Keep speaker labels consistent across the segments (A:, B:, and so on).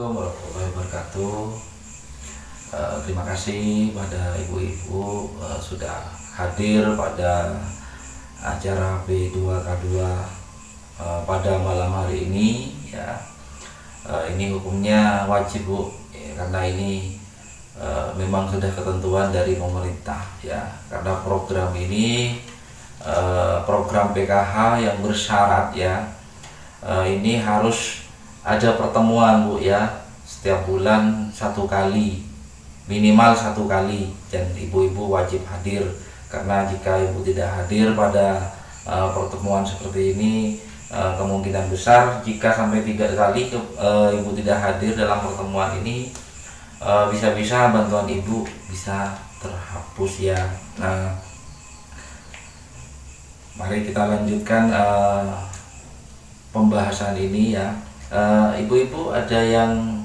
A: Assalamualaikum warahmatullahi wabarakatuh. Terima kasih pada ibu-ibu sudah hadir pada acara B2K2 pada malam hari ini ya. Ini hukumnya wajib Bu ya, karena ini memang sudah ketentuan dari pemerintah ya, karena program ini program PKH yang bersyarat ya. Ini harus ada pertemuan Bu ya, setiap bulan 1 kali, minimal 1 kali, dan ibu-ibu wajib hadir, karena jika ibu tidak hadir pada pertemuan seperti ini, kemungkinan besar jika sampai 3 kali ibu tidak hadir dalam pertemuan ini, bisa-bisa bantuan ibu bisa terhapus ya. Nah, mari kita lanjutkan pembahasan ini ya. Ibu-ibu ada yang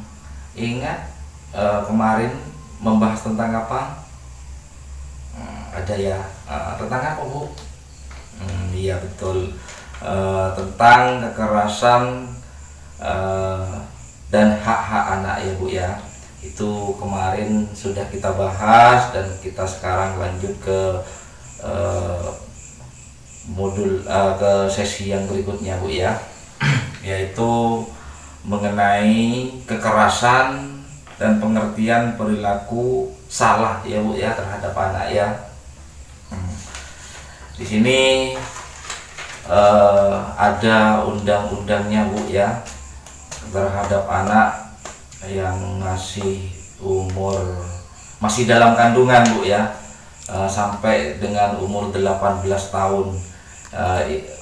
A: ingat kemarin membahas tentang apa? Ada ya, tentang apa Bu? Iya betul, tentang kekerasan dan hak-hak anak ya Bu ya. Itu kemarin sudah kita bahas, dan kita sekarang lanjut ke ke sesi yang berikutnya Bu ya, yaitu mengenai kekerasan dan pengertian perilaku salah ya Bu ya terhadap anak ya. Di sini ada undang-undangnya Bu ya terhadap anak yang masih dalam kandungan Bu ya, sampai dengan umur 18 tahun.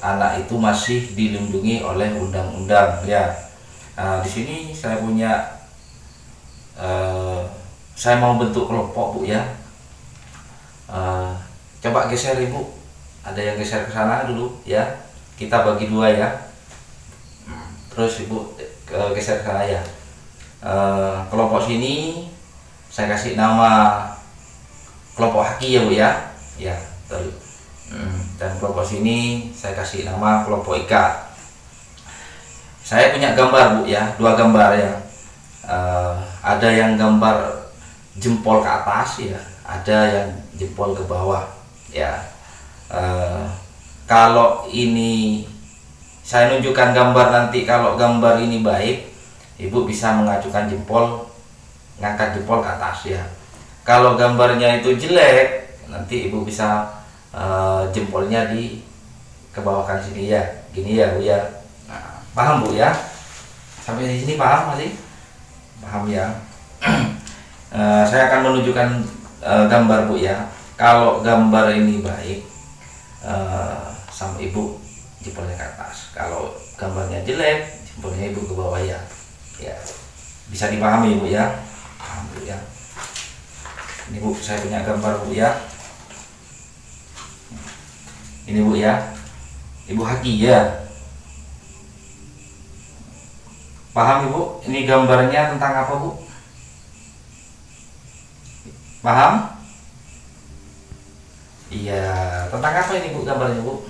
A: Anak itu masih dilindungi oleh undang-undang ya. Di sini saya punya saya mau bentuk kelompok Bu ya. Coba geser Ibu, ada yang geser ke sana dulu ya. Kita bagi 2 ya. Terus Ibu geser ke sana ya. Kelompok sini saya kasih nama kelompok Haki ya Bu ya. Ya, betul. Dan kelompok sini saya kasih nama kelompok Ika. Saya punya gambar Bu ya, 2 gambar ya. Ada yang gambar jempol ke atas ya, ada yang jempol ke bawah ya. Kalau ini saya nunjukkan gambar, nanti kalau gambar ini baik, Ibu bisa mengajukan jempol, ngangkat jempol ke atas ya. Kalau gambarnya itu jelek, nanti Ibu bisa jempolnya dikebawahkan sini ya, gini ya Bu ya. Nah, paham Bu ya? Sampai di sini paham masih? Paham ya? Saya akan menunjukkan gambar Bu ya. Kalau gambar ini baik, sama Ibu jempolnya ke atas. Kalau gambarnya jelek, jempolnya Ibu ke bawah ya. Ya, bisa dipahami Bu ya? Paham Bu ya? Ini Bu, saya punya gambar Bu ya. Ini Bu ya, Ibu Haki ya. Paham Ibu? Ini gambarnya tentang apa Bu? Paham? Iya, tentang apa ini Bu gambarnya Bu?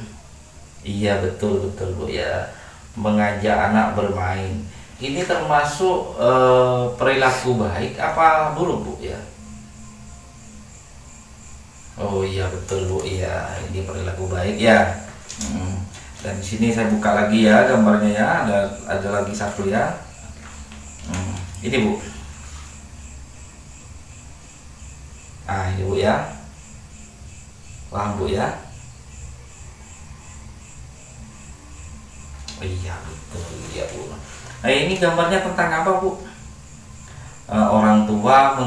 A: Iya betul Bu ya, mengajak anak bermain. Ini termasuk perilaku baik apa buruk Bu ya? Oh iya betul Bu, iya ini perilaku baik ya. Dan di sini saya buka lagi ya gambarnya ya, ada lagi 1 ya. Ini Bu. Nah ini Bu ya, paham Bu ya? Oh, iya betul ya Bu. Nah ini gambarnya tentang apa Bu? Orang tua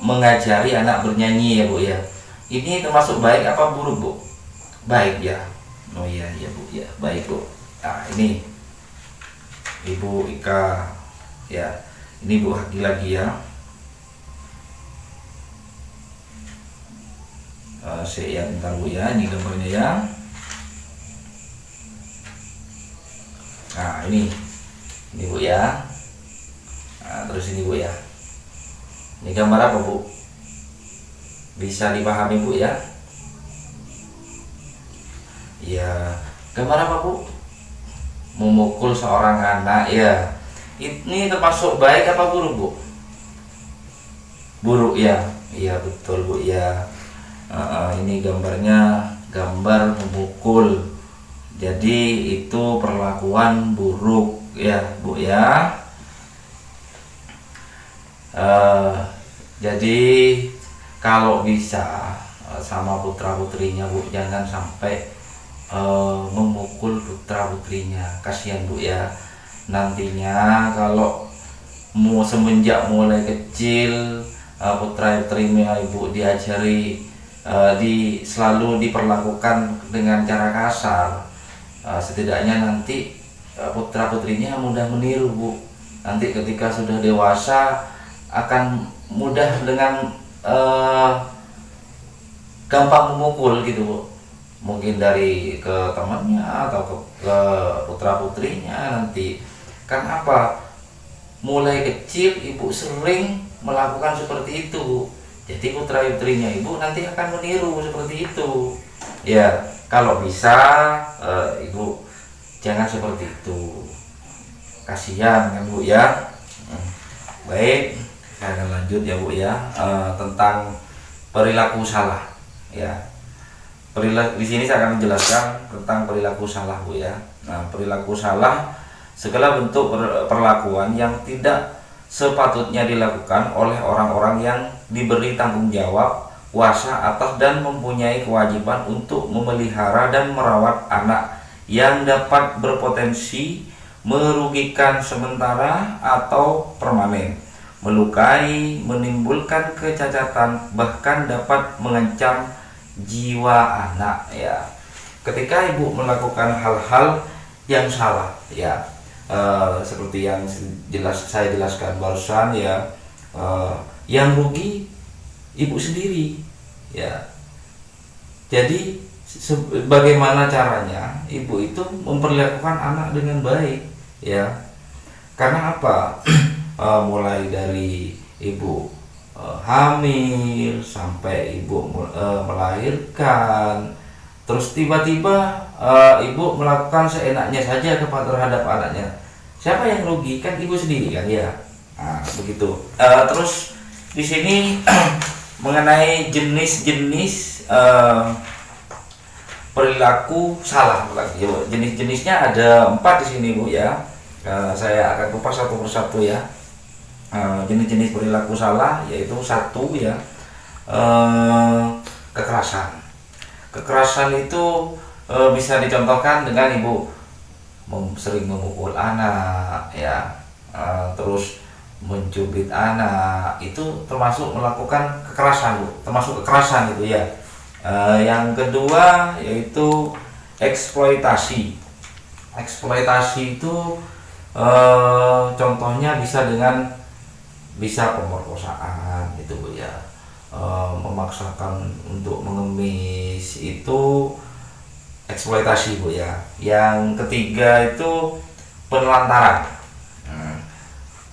A: mengajari anak bernyanyi ya Bu ya. Ini termasuk baik apa buruk Bu? Baik ya. Oh iya Bu ya, baik Bu. Nah ini Ibu Ika ya, ini Bu Haki lagi ya. Saya bentar Bu ya, ini gambarnya ya. Nah ini Bu ya. Nah, terus ini Bu ya. Ini gambar apa Bu? Bisa dipahami Bu ya? Ya, gambar apa Bu? Memukul seorang anak ya. Ini termasuk baik apa buruk, Bu? Buruk ya. Iya betul, Bu ya. Ini gambarnya gambar memukul. Jadi itu perlakuan buruk ya, Bu ya. Jadi kalau bisa sama putra putrinya, Bu, jangan sampai memukul putra putrinya, kasihan, Bu ya. Nantinya kalau semenjak mulai kecil putra putrinya Ibu diajari selalu diperlakukan dengan cara kasar, setidaknya nanti putra putrinya mudah meniru, Bu. Nanti ketika sudah dewasa akan mudah dengan gampang memukul gitu, Bu. Mungkin dari ke temannya atau ke putra putrinya nanti. Kan apa? Mulai kecil Ibu sering melakukan seperti itu, Bu. Jadi putra putrinya Ibu nanti akan meniru seperti itu. Ya, kalau bisa Ibu jangan seperti itu. Kasihan kan, Bu ya. Baik, saya akan lanjut ya, Bu ya, tentang perilaku salah. Ya. Di sini saya akan menjelaskan tentang perilaku salah, Bu ya. Nah, perilaku salah segala bentuk perlakuan yang tidak sepatutnya dilakukan oleh orang-orang yang diberi tanggung jawab, kuasa atas dan mempunyai kewajiban untuk memelihara dan merawat anak yang dapat berpotensi merugikan sementara atau permanen, melukai, menimbulkan kecacatan, bahkan dapat mengancam jiwa anak ya. Ketika Ibu melakukan hal-hal yang salah ya, seperti yang saya jelaskan barusan ya, yang rugi Ibu sendiri ya. Jadi bagaimana caranya Ibu itu memperlakukan anak dengan baik ya. Karena apa? Mulai dari Ibu hamil sampai Ibu melahirkan, terus tiba-tiba Ibu melakukan seenaknya saja terhadap anaknya. Siapa yang rugi? Kan Ibu sendiri kan ya. Nah, begitu. Terus di sini mengenai jenis-jenis perilaku salah, jenis-jenisnya ada 4 di sini, Bu ya. Saya akan kupas satu persatu ya. Jenis-jenis perilaku salah yaitu 1 ya, kekerasan. Kekerasan itu bisa dicontohkan dengan Ibu sering memukul anak ya, terus mencubit anak, itu termasuk melakukan kekerasan, Bu. Termasuk kekerasan itu ya. Yang kedua yaitu eksploitasi. Eksploitasi itu contohnya bisa pemerkosaan itu, Bu ya. Memaksakan untuk mengemis itu eksploitasi, Bu ya. Yang ketiga itu penelantaran.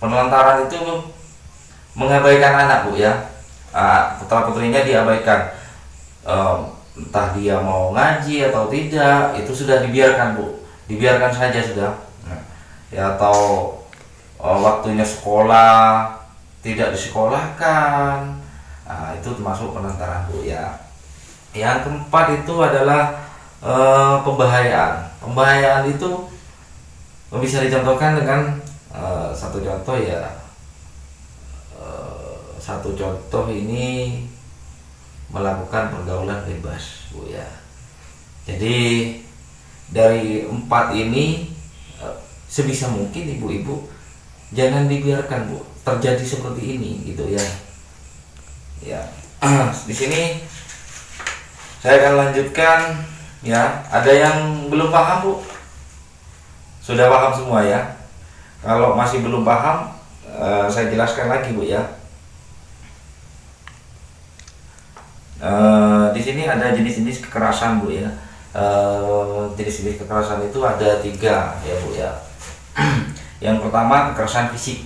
A: Penelantaran itu mengabaikan anak, Bu ya. Putra putrinya diabaikan, entah dia mau ngaji atau tidak, itu sudah dibiarkan, Bu. Dibiarkan saja sudah. Ya, atau waktunya sekolah tidak disekolahkan, itu termasuk penelantaran, Bu ya. Yang keempat itu adalah pembahayaan. Pembahayaan itu bisa dicontohkan dengan satu contoh ya. Satu contoh ini melakukan pergaulan bebas, Bu ya. Jadi dari 4 ini sebisa mungkin ibu-ibu jangan dibiarkan, Bu, terjadi seperti ini gitu ya. Ya. Di sini saya akan lanjutkan ya. Ada yang belum paham, Bu? Sudah paham semua ya? Kalau masih belum paham, saya jelaskan lagi, Bu ya. Di sini ada jenis-jenis kekerasan, Bu ya. Jenis-jenis kekerasan itu ada 3 ya, Bu ya. Yang pertama kekerasan fisik.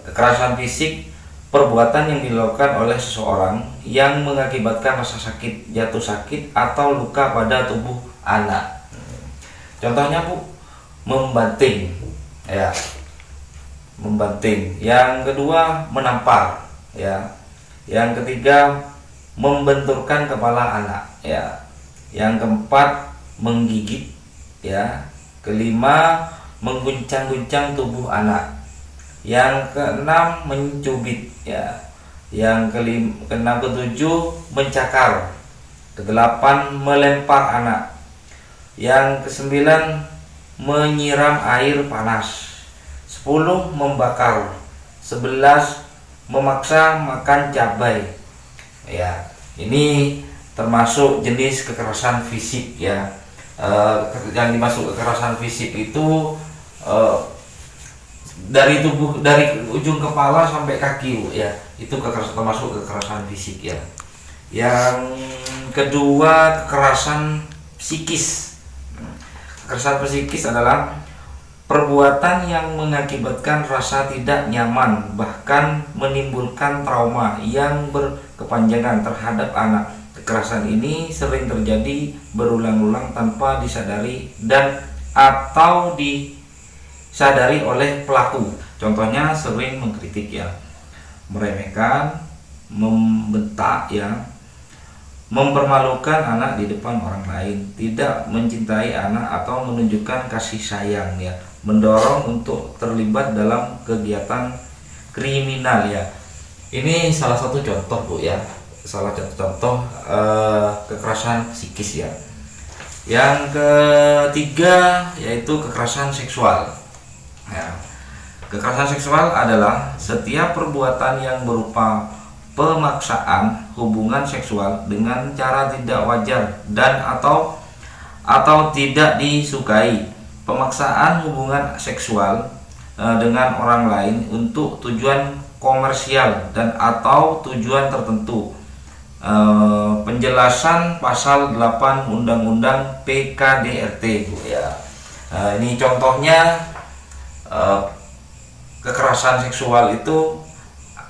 A: Kekerasan fisik perbuatan yang dilakukan oleh seseorang yang mengakibatkan rasa sakit, jatuh sakit atau luka pada tubuh anak. Contohnya, Bu, membanting ya, membanting. Yang kedua menampar, ya. Yang ketiga membenturkan kepala anak, ya. Yang keempat menggigit, ya. Kelima mengguncang-guncang tubuh anak. Yang keenam mencubit, ya. Yang keenam ketujuh mencakar. Kedelapan melempar anak. Yang kesembilan menyiram air panas. 10 membakar. 11 memaksa makan cabai. Ya, ini termasuk jenis kekerasan fisik, ya. Yang dimaksud kekerasan fisik itu dari ujung kepala sampai kaki, Bu, ya. Itu termasuk kekerasan fisik, ya. Yang kedua kekerasan psikis. Kekerasan psikis adalah perbuatan yang mengakibatkan rasa tidak nyaman, bahkan menimbulkan trauma yang berkepanjangan terhadap anak. Kekerasan ini sering terjadi berulang-ulang tanpa disadari dan atau disadari oleh pelaku. Contohnya sering mengkritik, ya, meremehkan, membentak, ya, mempermalukan anak di depan orang lain, tidak mencintai anak atau menunjukkan kasih sayang, ya, mendorong untuk terlibat dalam kegiatan kriminal, ya. Ini salah satu contoh, Bu, ya, salah satu contoh kekerasan psikis, ya. Yang ketiga yaitu kekerasan seksual, ya. Kekerasan seksual adalah setiap perbuatan yang berupa pemaksaan hubungan seksual dengan cara tidak wajar dan atau tidak disukai. Pemaksaan hubungan seksual dengan orang lain untuk tujuan komersial dan atau tujuan tertentu. Penjelasan pasal 8 Undang-Undang PKDRT, Bu, ya. Ini contohnya kekerasan seksual itu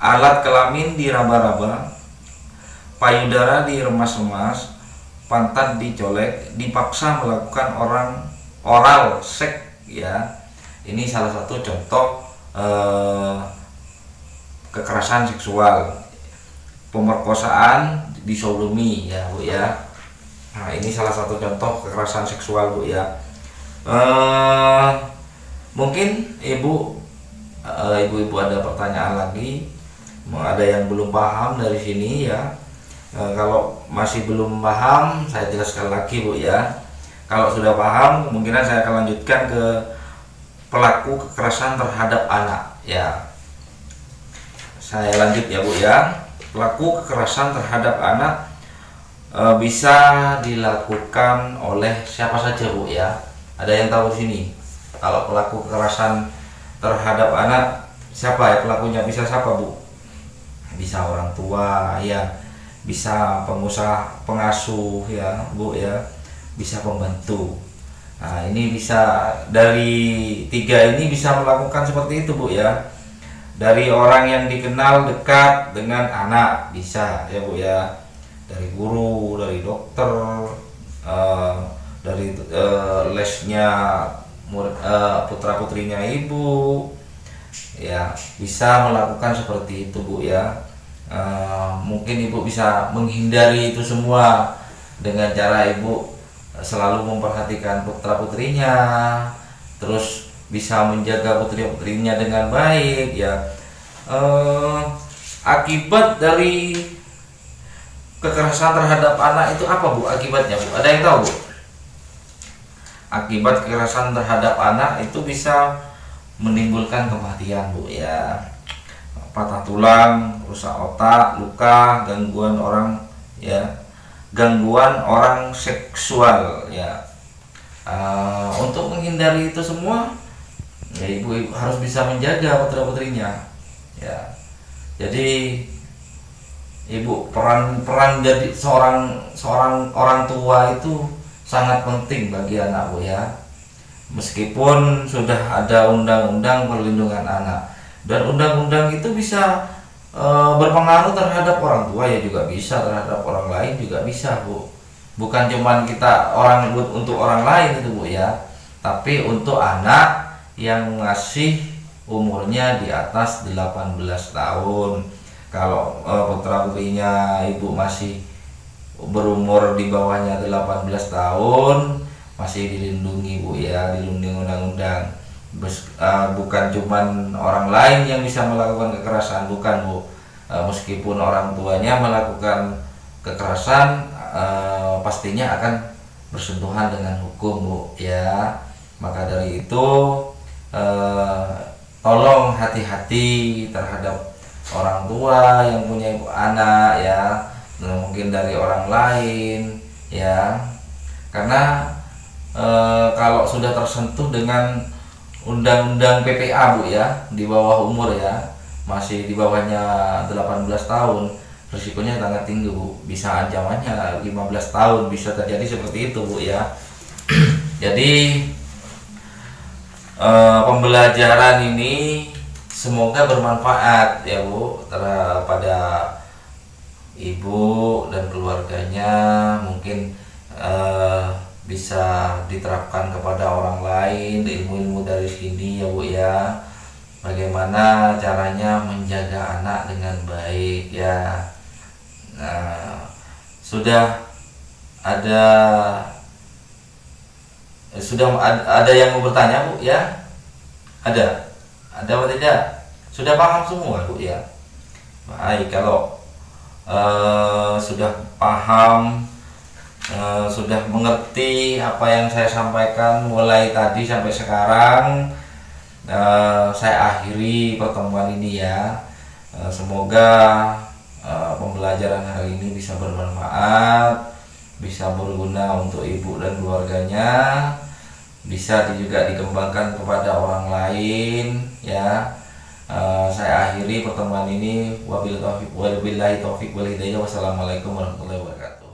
A: alat kelamin diraba-raba, payudara diremas-remas, pantat dicolek, dipaksa melakukan oral seks, ya. Ini salah satu contoh kekerasan seksual. Pemerkosaan, disodomi, ya, Bu, ya. Nah, ini salah satu contoh kekerasan seksual, Bu, ya. Mungkin ibu-ibu ada pertanyaan lagi, ada yang belum paham dari sini, ya. Kalau masih belum paham, saya jelaskan lagi, Bu, ya. Kalau sudah paham, kemungkinan saya akan lanjutkan ke pelaku kekerasan terhadap anak, ya. Saya lanjut, ya, Bu, ya. Pelaku kekerasan terhadap anak bisa dilakukan oleh siapa saja, Bu, ya. Ada yang tahu di sini? Kalau pelaku kekerasan terhadap anak, siapa ya pelakunya? Bisa siapa, Bu? Bisa orang tua, ya. Bisa pengusaha, pengasuh, ya, Bu, ya. Bisa pembantu. Nah, ini bisa dari tiga ini bisa melakukan seperti itu, Bu, ya. Dari orang yang dikenal dekat dengan anak bisa, ya, Bu, ya. Dari guru, dari dokter, dari lesnya putra putrinya ibu, ya, bisa melakukan seperti itu, Bu, ya. Mungkin ibu bisa menghindari itu semua dengan cara ibu selalu memperhatikan putra putrinya, terus bisa menjaga putri putrinya dengan baik, ya. Akibat dari kekerasan terhadap anak itu apa, Bu? Akibatnya, Bu, ada yang tahu, Bu? Akibat kekerasan terhadap anak itu bisa menimbulkan kematian, Bu, ya. Patah tulang, rusak otak, luka, gangguan orang seksual, ya. Untuk menghindari itu semua, ya, ibu harus bisa menjaga putra putrinya, ya. Jadi ibu peran jadi seorang orang tua itu sangat penting bagi anak, Bu, ya. Meskipun sudah ada undang-undang perlindungan anak dan undang-undang itu bisa berpengaruh terhadap orang tua, ya, juga bisa terhadap orang lain juga bisa, Bu. Bukan cuman kita untuk orang lain itu, Bu, ya, tapi untuk anak yang masih umurnya di atas 18 tahun. Kalau putra putrinya ibu masih berumur di bawahnya 18 tahun, masih dilindungi Bu ya, dilindungi undang-undang. Bukan cuman orang lain yang bisa melakukan kekerasan, bukan Bu. Meskipun orang tuanya melakukan kekerasan, pastinya akan bersentuhan dengan hukum Bu ya. Maka dari itu tolong hati-hati terhadap orang tua yang punya anak ya, mungkin dari orang lain ya, karena kalau sudah tersentuh dengan undang-undang PPA Bu ya, di bawah umur ya, masih di bawahnya 18 tahun, risikonya sangat tinggi Bu, bisa ancamannya 15 tahun, bisa terjadi seperti itu Bu ya. Jadi pembelajaran ini semoga bermanfaat ya Bu pada ibu dan keluarganya, mungkin bisa diterapkan kepada orang lain ilmu-ilmu dari sini ya Bu ya, bagaimana caranya menjaga anak dengan baik ya. Nah, sudah ada yang mau bertanya Bu ya? Ada apa tidak? Sudah paham semua Bu ya? Baik, kalau sudah paham, sudah mengerti apa yang saya sampaikan mulai tadi sampai sekarang, saya akhiri pertemuan ini ya. Semoga pembelajaran hari ini bisa bermanfaat, bisa berguna untuk ibu dan keluarganya, bisa juga dikembangkan kepada orang lain ya. Saya akhiri pertemuan ini, wabillahi taufiq wal hidayah. Wassalamualaikum warahmatullahi wabarakatuh.